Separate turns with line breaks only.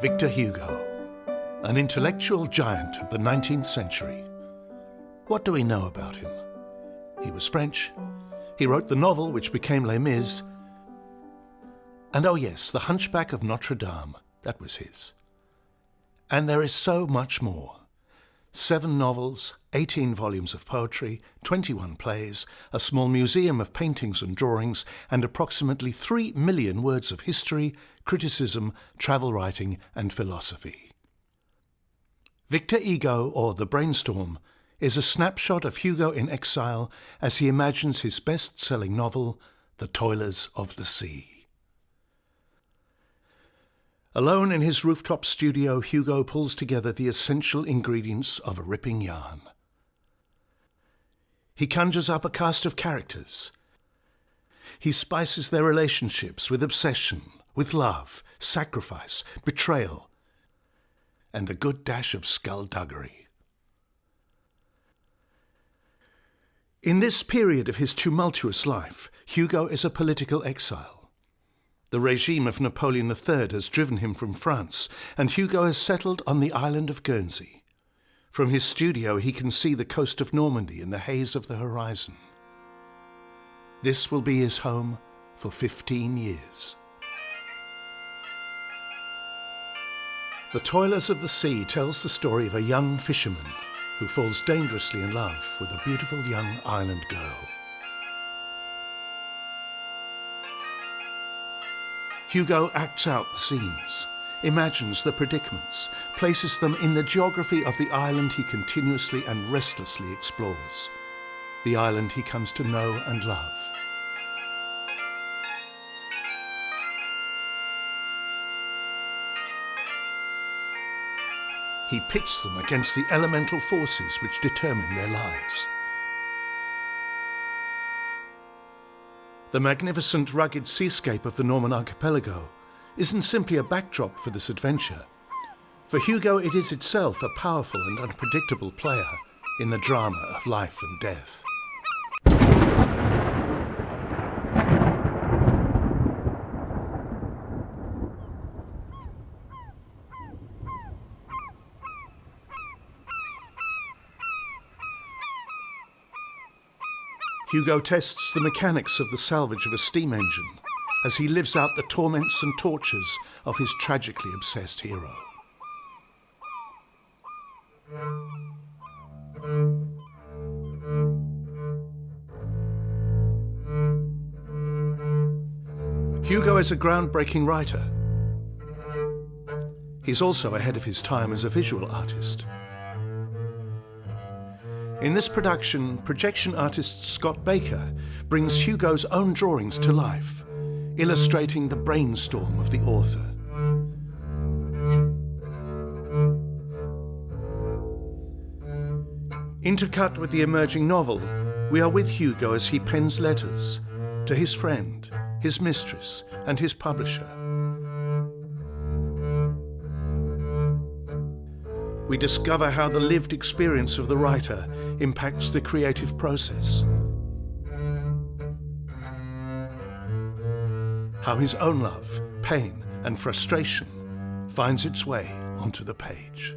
Victor Hugo, an intellectual giant of the 19th century. What do we know about him? He was French. He wrote the novel which became Les Mis. And oh yes, The Hunchback of Notre Dame, that was his. And there is so much more. 7 novels, 18 volumes of poetry, 21 plays, a small museum of paintings and drawings, and approximately 3 million words of history, criticism, travel writing, and philosophy. Victor Hugo, or The Brainstorm, is a snapshot of Hugo in exile as he imagines his best-selling novel, The Toilers of the Sea. Alone in his rooftop studio, Hugo pulls together the essential ingredients of a ripping yarn. He conjures up a cast of characters. He spices their relationships with obsession, with love, sacrifice, betrayal, and a good dash of skullduggery. In this period of his tumultuous life, Hugo is a political exile. The regime of Napoleon III has driven him from France, and Hugo has settled on the island of Guernsey. From his studio he can see the coast of Normandy in the haze of the horizon. This will be his home for 15 years. The Toilers of the Sea tells the story of a young fisherman who falls dangerously in love with a beautiful young island girl. Hugo acts out the scenes, imagines the predicaments, places them in the geography of the island he continuously and restlessly explores, the island he comes to know and love. He pits them against the elemental forces which determine their lives. The magnificent, rugged seascape of the Norman archipelago isn't simply a backdrop for this adventure. For Hugo, it is itself a powerful and unpredictable player in the drama of life and death. Hugo tests the mechanics of the salvage of a steam engine as he lives out the torments and tortures of his tragically obsessed hero. Hugo is a groundbreaking writer. He's also ahead of his time as a visual artist. In this production, projection artist Scott Baker brings Hugo's own drawings to life, illustrating the brainstorm of the author. Intercut with the emerging novel, we are with Hugo as he pens letters to his friend, his mistress, and his publisher. We discover how the lived experience of the writer impacts the creative process. How his own love, pain, and frustration finds its way onto the page.